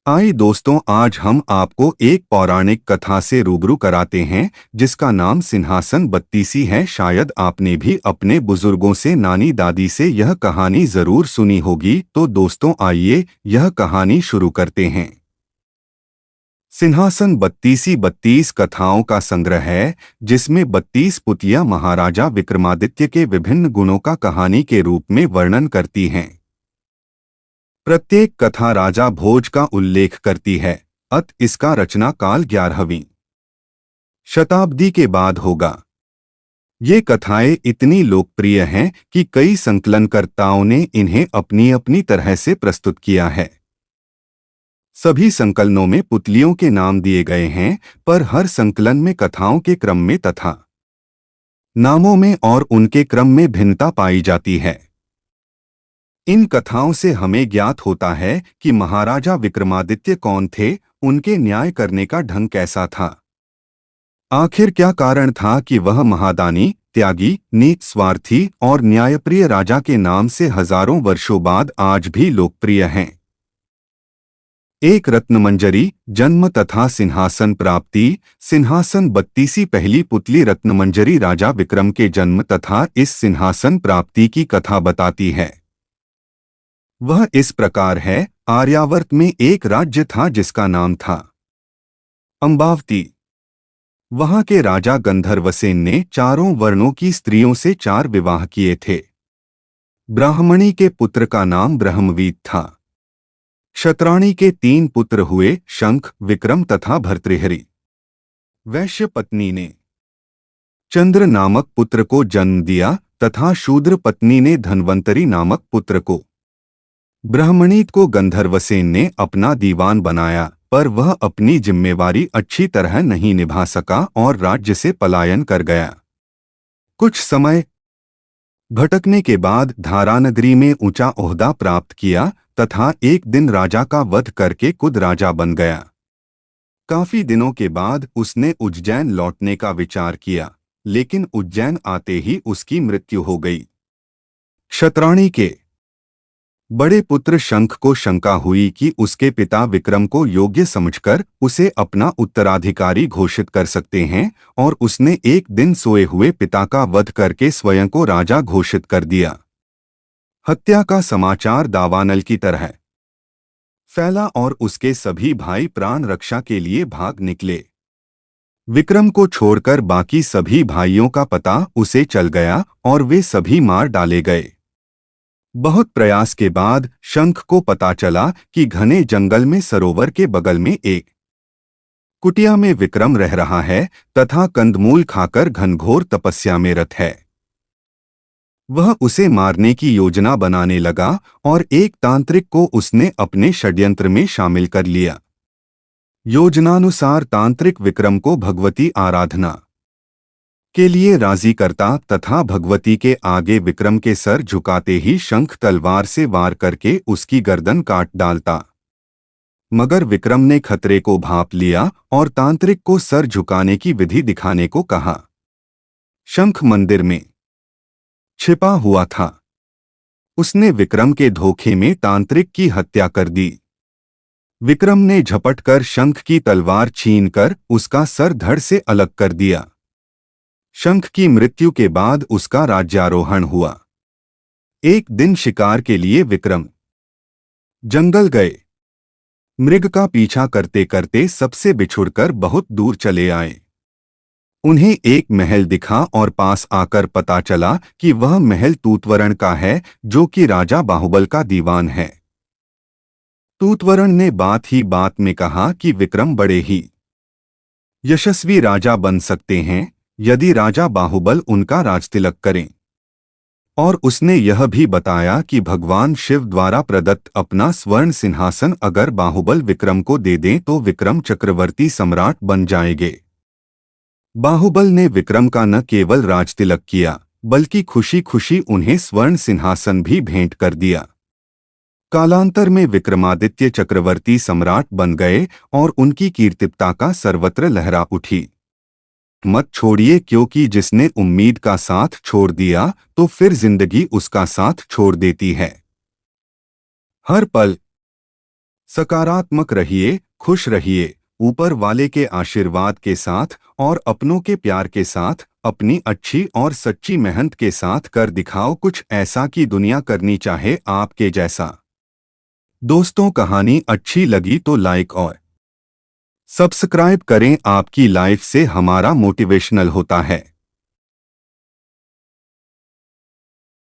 आइए दोस्तों, आज हम आपको एक पौराणिक कथा से रूबरू कराते हैं जिसका नाम सिंहासन बत्तीसी है। शायद आपने भी अपने बुजुर्गों से, नानी दादी से यह कहानी जरूर सुनी होगी। तो दोस्तों, आइए यह कहानी शुरू करते हैं। सिंहासन बत्तीसी 32 कथाओं का संग्रह है जिसमें 32 पुतलियां महाराजा विक्रमादित्य के विभिन्न गुणों का कहानी के रूप में वर्णन करती हैं। प्रत्येक कथा राजा भोज का उल्लेख करती है, इसका रचना काल 11वीं शताब्दी के बाद होगा। ये कथाएं इतनी लोकप्रिय हैं कि कई संकलनकर्ताओं ने इन्हें अपनी अपनी तरह से प्रस्तुत किया है। सभी संकलनों में पुतलियों के नाम दिए गए हैं, पर हर संकलन में कथाओं के क्रम में तथा नामों में और उनके क्रम में भिन्नता पाई जाती है। इन कथाओं से हमें ज्ञात होता है कि महाराजा विक्रमादित्य कौन थे, उनके न्याय करने का ढंग कैसा था। आखिर क्या कारण था कि वह महादानी, त्यागी, निस्वार्थी और न्यायप्रिय राजा के नाम से हजारों वर्षों बाद आज भी लोकप्रिय हैं। एक रत्नमंजरी जन्म तथा सिंहासन प्राप्ति। सिंहासन बत्तीसी पहली पुतली रत्नमंजरी राजा विक्रम के जन्म तथा इस सिंहासन प्राप्ति की कथा बताती है। वह इस प्रकार है। आर्यावर्त में एक राज्य था जिसका नाम था अम्बावती। वहां के राजा गंधर्वसेन ने चारों वर्णों की स्त्रियों से 4 विवाह किए थे। ब्राह्मणी के पुत्र का नाम ब्रह्मवीत था। क्षत्राणी के 3 पुत्र हुए, शंख, विक्रम तथा भर्तृहरि। वैश्य पत्नी ने चंद्र नामक पुत्र को जन्म दिया तथा शूद्र पत्नी ने धन्वंतरी नामक पुत्र को। ब्राह्मणीत को गंधर्वसेन ने अपना दीवान बनाया, पर वह अपनी जिम्मेवारी अच्छी तरह नहीं निभा सका और राज्य से पलायन कर गया। कुछ समय भटकने के बाद धारानगरी में ऊंचा ओहदा प्राप्त किया तथा एक दिन राजा का वध करके खुद राजा बन गया। काफी दिनों के बाद उसने उज्जैन लौटने का विचार किया, लेकिन उज्जैन आते ही उसकी मृत्यु हो गई। क्षत्राणी के बड़े पुत्र शंख को शंका हुई कि उसके पिता विक्रम को योग्य समझकर उसे अपना उत्तराधिकारी घोषित कर सकते हैं, और उसने एक दिन सोए हुए पिता का वध करके स्वयं को राजा घोषित कर दिया। हत्या का समाचार दावानल की तरह फैला और उसके सभी भाई प्राण रक्षा के लिए भाग निकले। विक्रम को छोड़कर बाकी सभी भाइयों का पता उसे चल गया और वे सभी मार डाले गए। बहुत प्रयास के बाद शंख को पता चला कि घने जंगल में सरोवर के बगल में एक कुटिया में विक्रम रह रहा है तथा कंदमूल खाकर घनघोर तपस्या में रत है। वह उसे मारने की योजना बनाने लगा और एक तांत्रिक को उसने अपने षड्यंत्र में शामिल कर लिया। योजनानुसार तांत्रिक विक्रम को भगवती आराधना के लिए राजी करता तथा भगवती के आगे विक्रम के सर झुकाते ही शंख तलवार से वार करके उसकी गर्दन काट डालता। मगर विक्रम ने खतरे को भांप लिया और तांत्रिक को सर झुकाने की विधि दिखाने को कहा। शंख मंदिर में छिपा हुआ था। उसने विक्रम के धोखे में तांत्रिक की हत्या कर दी। विक्रम ने झपटकर शंख की तलवार छीनकर उसका सर धड़ से अलग कर दिया। शंख की मृत्यु के बाद उसका राज्यारोहण हुआ। एक दिन शिकार के लिए विक्रम जंगल गए। मृग का पीछा करते करते सबसे बिछुड़कर बहुत दूर चले आए। उन्हें एक महल दिखा और पास आकर पता चला कि वह महल तूतवरण का है, जो कि राजा बाहुबल का दीवान है। तूतवरण ने बात ही बात में कहा कि विक्रम बड़े ही यशस्वी राजा बन सकते हैं यदि राजा बाहुबल उनका राजतिलक करें, और उसने यह भी बताया कि भगवान शिव द्वारा प्रदत्त अपना स्वर्ण सिंहासन अगर बाहुबल विक्रम को दे दें तो विक्रम चक्रवर्ती सम्राट बन जाएंगे। बाहुबल ने विक्रम का न केवल राजतिलक किया, बल्कि खुशी खुशी उन्हें स्वर्ण सिंहासन भी भेंट कर दिया। कालांतर में विक्रमादित्य चक्रवर्ती सम्राट बन गए और उनकी कीर्तिता का सर्वत्र लहरा उठी। मत छोड़िए, क्योंकि जिसने उम्मीद का साथ छोड़ दिया तो फिर जिंदगी उसका साथ छोड़ देती है। हर पल सकारात्मक रहिए, खुश रहिए, ऊपर वाले के आशीर्वाद के साथ और अपनों के प्यार के साथ अपनी अच्छी और सच्ची मेहनत के साथ कर दिखाओ कुछ ऐसा कि दुनिया करनी चाहे आपके जैसा। दोस्तों, कहानी अच्छी लगी तो लाइक और सब्सक्राइब करें, आपकी लाइफ से हमारा मोटिवेशनल होता है।